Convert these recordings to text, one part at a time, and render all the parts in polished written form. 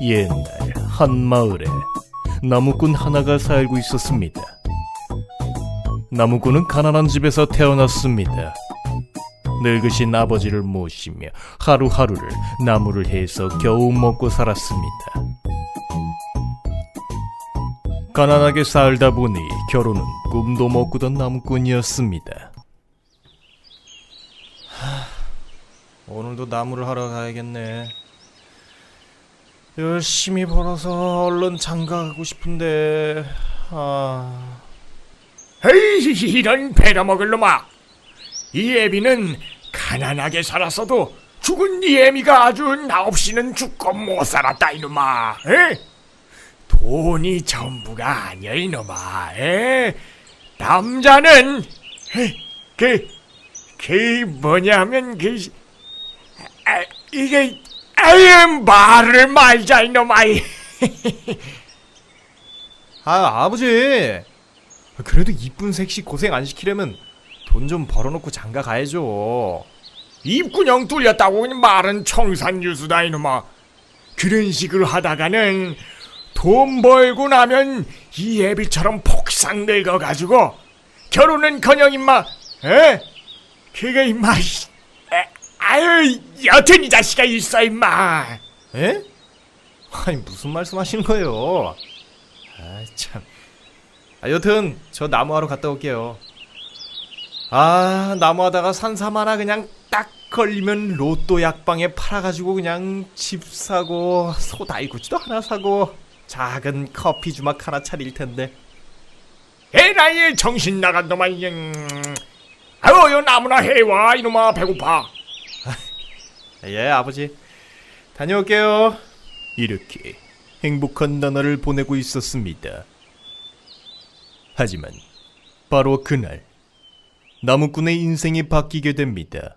옛날 한 마을에 나무꾼 하나가 살고 있었습니다. 나무꾼은 가난한 집에서 태어났습니다. 늙으신 아버지를 모시며 하루하루를 나무를 해서 겨우 먹고 살았습니다. 가난하게 살다 보니 결혼은 꿈도 못 꾸던 나무꾼이었습니다. 오늘도 나무를 하러 가야겠네. 열심히 벌어서 얼른 장가가고 싶은데. 에이, 이런 베려먹을 놈아. 이 애비는 가난하게 살았어도 죽은 이 애미가 아주 나 없이는 죽고 못 살았다 이놈아. 에? 돈이 전부가 아니야 이놈아. 에? 남자는 그 뭐냐면 이게 아유 말을 말자 이놈아. 아버지, 그래도 이쁜 색시 고생 안 시키려면 돈 좀 벌어놓고 장가 가야죠. 입구녕 뚫렸다고 말은 청산유수다 이놈아. 그런 식으로 하다가는 돈 벌고 나면 이 애비처럼 폭삭 늙어가지고 결혼은커녕 임마. 에? 그게 임마. 아유 여튼 이 자식아 있어 임마. 에? 아니 무슨 말씀하시는 거예요? 아 참. 여튼 저 나무하러 갔다 올게요. 나무하다가 산삼 하나 그냥 딱 걸리면 로또 약방에 팔아가지고 그냥 집 사고 소다이구치도 하나 사고 작은 커피 주막 하나 차릴 텐데. 에라이 정신 나간 놈아. 아유 요 나무나 해와 이놈아. 배고파. 예 아버지, 다녀올게요. 이렇게 행복한 나날을 보내고 있었습니다. 하지만 바로 그날 나무꾼의 인생이 바뀌게 됩니다.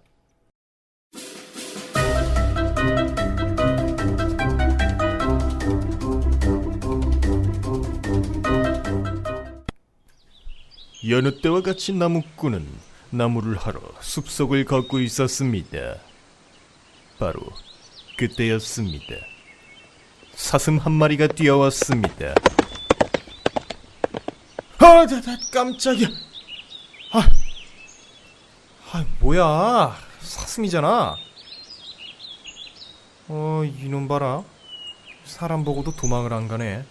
여느 때와 같이 나무꾼은 나무를 하러 숲속을 걷고 있었습니다. 바로 그때였습니다. 사슴 한 마리가 뛰어왔습니다. 깜짝이야. 뭐야, 사슴이잖아. 이놈 봐라. 사람 보고도 도망을 안 가네.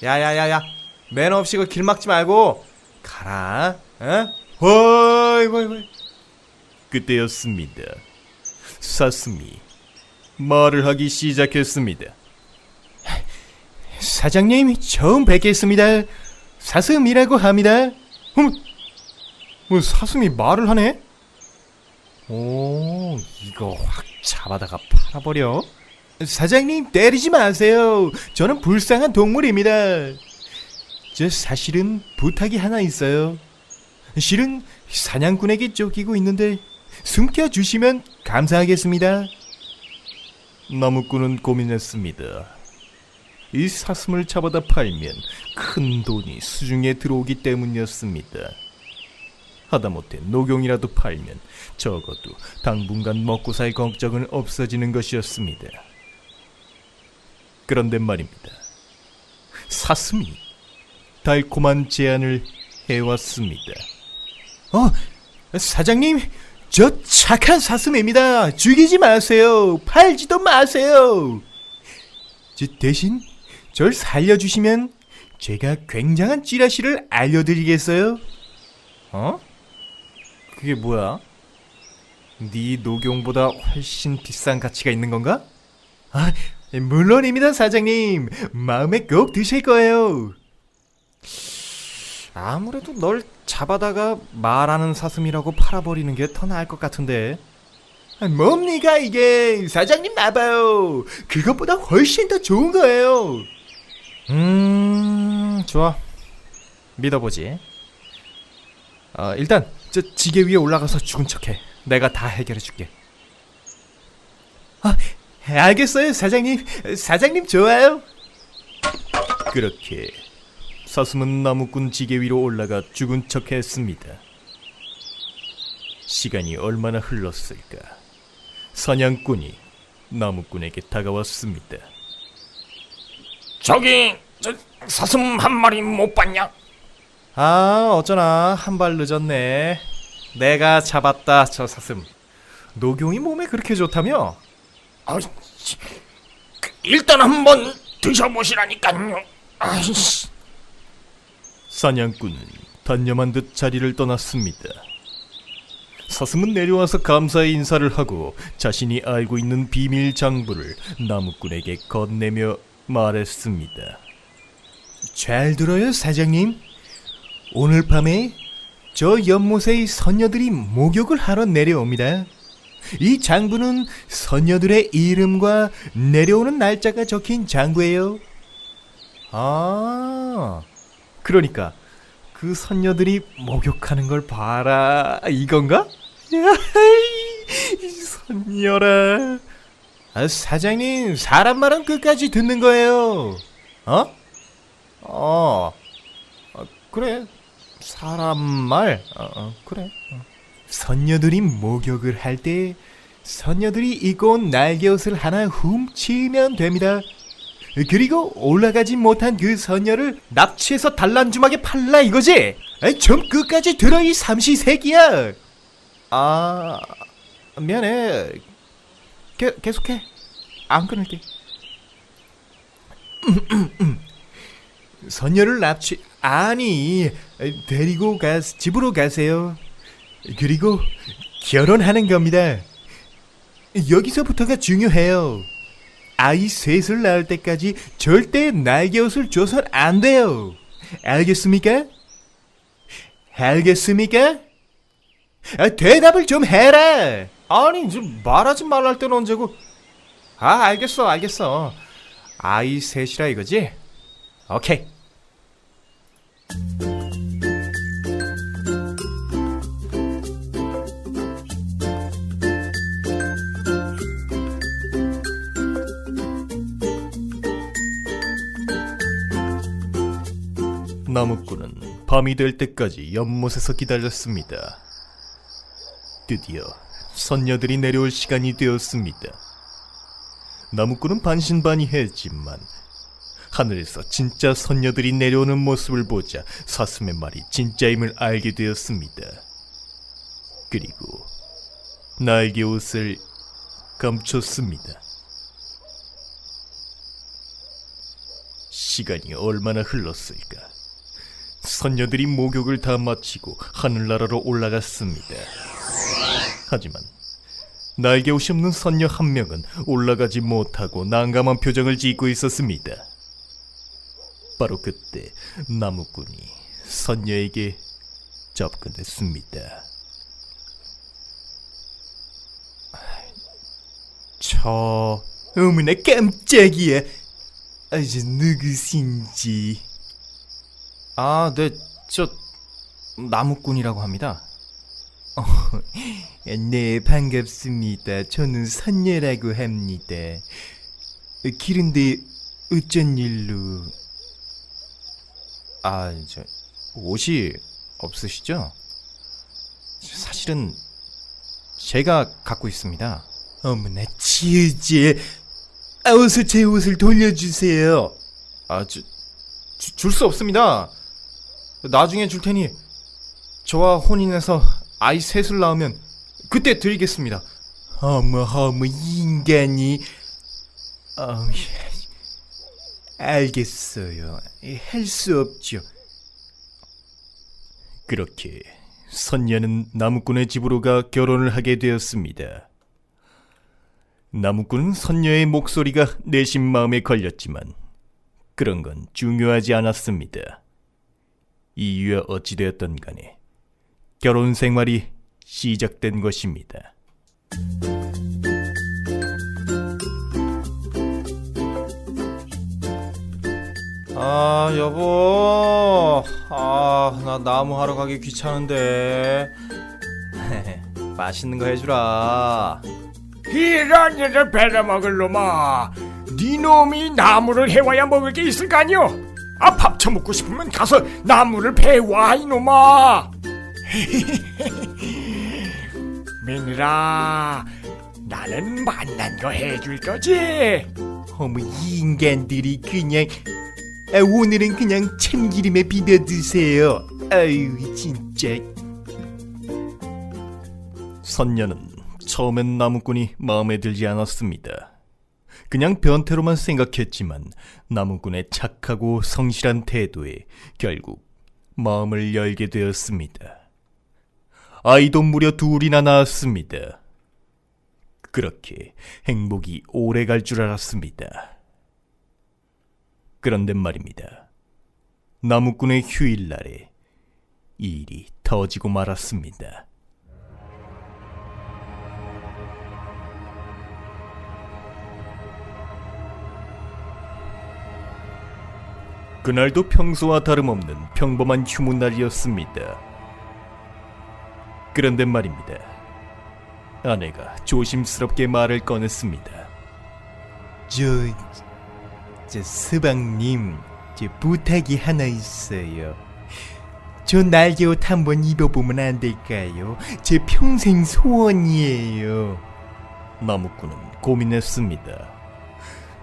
야야야야, 매너 없이 그 길 막지 말고 가라. 헐. 그때였습니다. 사슴이 말을 하기 시작했습니다. 사장님, 처음 뵙겠습니다. 사슴이라고 합니다. 사슴이 말을 하네? 오, 이거 확 잡아다가 팔아버려. 사장님, 때리지 마세요. 저는 불쌍한 동물입니다. 저 사실은 부탁이 하나 있어요. 실은 사냥꾼에게 쫓기고 있는데 숨겨주시면 감사하겠습니다. 나무꾼은 고민했습니다. 이 사슴을 잡아다 팔면 큰 돈이 수중에 들어오기 때문이었습니다. 하다못해 녹용이라도 팔면 적어도 당분간 먹고 살 걱정은 없어지는 것이었습니다. 그런데 말입니다. 사슴이 달콤한 제안을 해왔습니다. 사장님, 저 착한 사슴입니다. 죽이지 마세요. 팔지도 마세요. 대신 절 살려주시면 제가 굉장한 찌라시를 알려드리겠어요. 그게 뭐야? 네 녹용보다 훨씬 비싼 가치가 있는 건가? 물론입니다, 사장님. 마음에 꼭 드실 거예요. 아무래도 널 잡아다가 말하는 사슴이라고 팔아버리는 게 더 나을 것 같은데. 뭡니까 이게? 사장님 나봐요. 그것보다 훨씬 더 좋은 거예요. 좋아, 믿어보지. 일단 저 지게 위에 올라가서 죽은 척해. 내가 다 해결해줄게. 알겠어요, 사장님. 사장님 좋아요. 그렇게 사슴은 나무꾼 지게 위로 올라가 죽은 척했습니다. 시간이 얼마나 흘렀을까. 사냥꾼이 나무꾼에게 다가왔습니다. 저기 사슴 한 마리 못 봤냐? 아, 어쩌나 한 발 늦었네. 내가 잡았다, 저 사슴. 녹용이 몸에 그렇게 좋다며? 일단 한번 드셔보시라니까요. 아이씨. 사냥꾼은 단념한 듯 자리를 떠났습니다. 사슴은 내려와서 감사의 인사를 하고 자신이 알고 있는 비밀 장부를 나무꾼에게 건네며 말했습니다. 잘 들어요, 사장님. 오늘 밤에 저 연못의 선녀들이 목욕을 하러 내려옵니다. 이 장부는 선녀들의 이름과 내려오는 날짜가 적힌 장부예요. 아, 그러니까 그 선녀들이 목욕하는 걸 봐라, 이건가? 야이, 선녀라. 아, 사장님, 사람 말은 끝까지 듣는 거예요. 그래. 사람 말. 그래. 선녀들이 목욕을 할 때 선녀들이 입고 온 날개옷을 하나 훔치면 됩니다. 그리고 올라가지 못한 그 선녀를 납치해서 단란주막에 팔라 이거지? 좀 끝까지 들어, 이 삼시세끼야. 아, 미안해. 계속해. 안 끊을게. 선녀를 데리고 집으로 가세요. 그리고 결혼하는 겁니다. 여기서부터가 중요해요. 아이 셋을 낳을 때까지 절대 날개옷을 줘선 안 돼요. 알겠습니까? 알겠습니까? 대답을 좀 해라. 아니, 좀 말하지 말랄 때는 언제고. 알겠어. 아이 셋이라 이거지? 오케이. 나무꾼은 밤이 될 때까지 연못에서 기다렸습니다. 드디어 선녀들이 내려올 시간이 되었습니다. 나무꾼은 반신반의했지만 하늘에서 진짜 선녀들이 내려오는 모습을 보자 사슴의 말이 진짜임을 알게 되었습니다. 그리고 날개 옷을 감췄습니다. 시간이 얼마나 흘렀을까? 선녀들이 목욕을 다 마치고 하늘나라로 올라갔습니다. 하지만 날개옷이 없는 선녀 한 명은 올라가지 못하고 난감한 표정을 짓고 있었습니다. 바로 그때 나무꾼이 선녀에게 접근했습니다. 어머나 깜짝이야. 누구신지? 네, 나무꾼이라고 합니다. 네, 반갑습니다. 저는 선녀라고 합니다. 길은데 어쩐 일로? 옷이 없으시죠? 사실은 제가 갖고 있습니다. 어머나, 지으지. 어서 제 옷을 돌려주세요. 줄 수 없습니다. 나중에 줄 테니 저와 혼인해서 아이 셋을 낳으면 그때 드리겠습니다. 어머 인간이. 알겠어요. 할 수 없죠. 그렇게 선녀는 나무꾼의 집으로 가 결혼을 하게 되었습니다. 나무꾼은 선녀의 목소리가 내심 마음에 걸렸지만 그런 건 중요하지 않았습니다. 이유야 어찌되었던 간에 결혼 생활이 시작된 것입니다. 여보. 나 나무 하러 가기 귀찮은데. 맛있는 거 해주라. 이런 배려먹을 놈아. 네 놈이 나무를 해와야 먹을 게 있을 거 아니오. 밥 처먹고 싶으면 가서 나무를 베와, 이놈아. 미느라, 나는 만난 거 해줄 거지. 어머, 이 인간들이 그냥 오늘은 그냥 참기름에 비벼 드세요. 아유, 진짜. 선녀는 처음엔 나무꾼이 마음에 들지 않았습니다. 그냥 변태로만 생각했지만 나무꾼의 착하고 성실한 태도에 결국 마음을 열게 되었습니다. 아이도 무려 둘이나 낳았습니다. 그렇게 행복이 오래 갈 줄 알았습니다. 그런데 말입니다. 나무꾼의 휴일날에 이 일이 터지고 말았습니다. 그날도 평소와 다름없는 평범한 휴무날이었습니다. 그런데 말입니다. 아내가 조심스럽게 말을 꺼냈습니다. 저 서방님, 제 부탁이 하나 있어요. 저 날개옷 한번 입어보면 안 될까요? 제 평생 소원이에요. 나무꾼은 고민했습니다.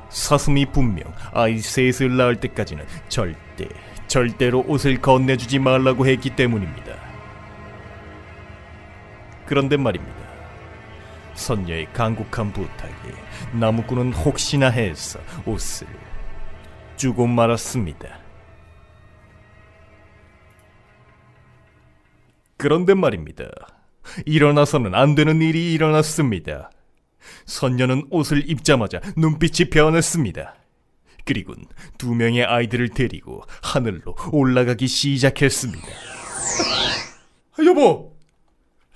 사슴이 분명 아이 셋을 낳을 때까지는 절대로 옷을 건네주지 말라고 했기 때문입니다. 그런데 말입니다. 선녀의 간곡한 부탁에 나무꾼은 혹시나 해서 옷을 주고 말았습니다. 그런데 말입니다. 일어나서는 안 되는 일이 일어났습니다. 선녀는 옷을 입자마자 눈빛이 변했습니다. 그리곤 2명의 아이들을 데리고 하늘로 올라가기 시작했습니다. 여보,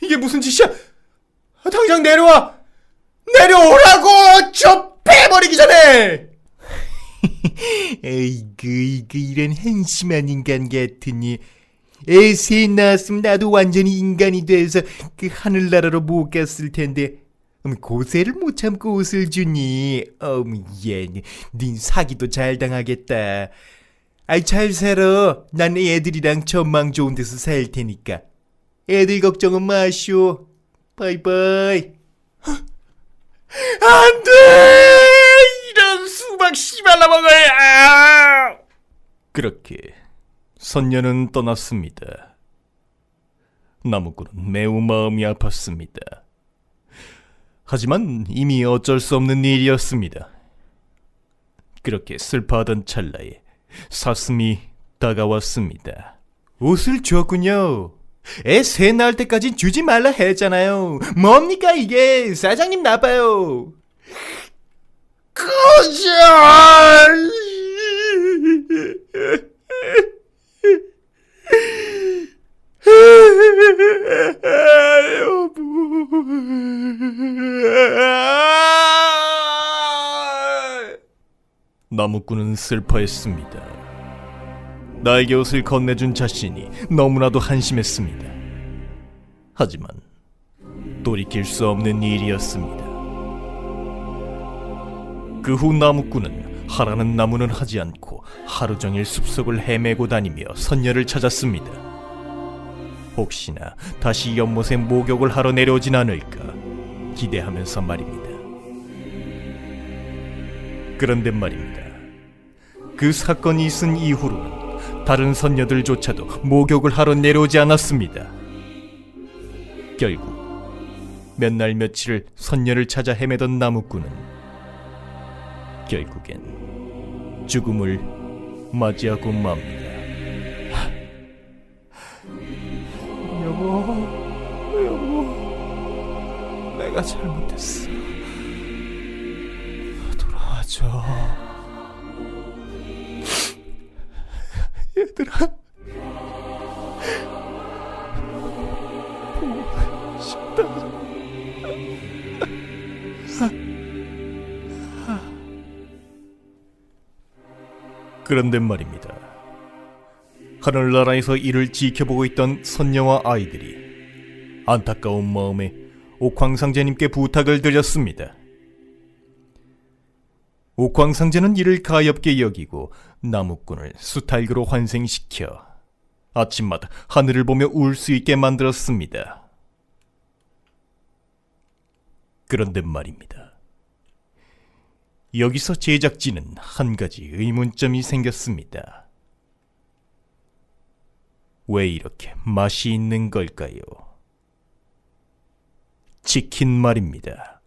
이게 무슨 짓이야? 당장 내려와! 내려오라고! 저 빼버리기 전에! 에이그 이런 한심한 인간 같으니. 셋 낳았으면 나도 완전히 인간이 돼서 그 하늘나라로 못 갔을 텐데 고세를 못 참고 옷을 주니. 닌 사기도 잘 당하겠다. 아이, 잘 살아. 난 애들이랑 전망 좋은 데서 살 테니까 애들 걱정은 마쇼. 바이바이. 안 돼! 이런 수박 씨발라 먹어야! 그렇게 선녀는 떠났습니다. 나무꾼은 매우 마음이 아팠습니다. 하지만 이미 어쩔 수 없는 일이었습니다. 그렇게 슬퍼하던 찰나에 사슴이 다가왔습니다. 옷을 줬군요. 애 셋 낳을 때까지 주지 말라 했잖아요. 뭡니까 이게? 사장님 나빠요. 꺼져! 나무꾼은 슬퍼했습니다. 날개옷을 건네준 자신이 너무나도 한심했습니다. 하지만 돌이킬 수 없는 일이었습니다. 그 후 나무꾼은 하라는 나무는 하지 않고 하루 종일 숲속을 헤매고 다니며 선녀를 찾았습니다. 혹시나 다시 연못에 목욕을 하러 내려오진 않을까 기대하면서 말입니다. 그런데 말입니다. 그 사건이 있은 이후로는 다른 선녀들조차도 목욕을 하러 내려오지 않았습니다. 결국 몇 날 며칠을 선녀를 찾아 헤매던 나무꾼은 결국엔 죽음을 맞이하고 맙니다. 여보, 내가 잘못했어. 돌아와줘. 얘들아, 보고 싶다. 그런데 말입니다. 하늘나라에서 이를 지켜보고 있던 선녀와 아이들이 안타까운 마음에 옥황상제님께 부탁을 드렸습니다. 옥황상제는 이를 가엾게 여기고 나무꾼을 수탈교로 환생시켜 아침마다 하늘을 보며 울 수 있게 만들었습니다. 그런데 말입니다. 여기서 제작진은 한 가지 의문점이 생겼습니다. 왜 이렇게 맛이 있는 걸까요? 치킨 말입니다.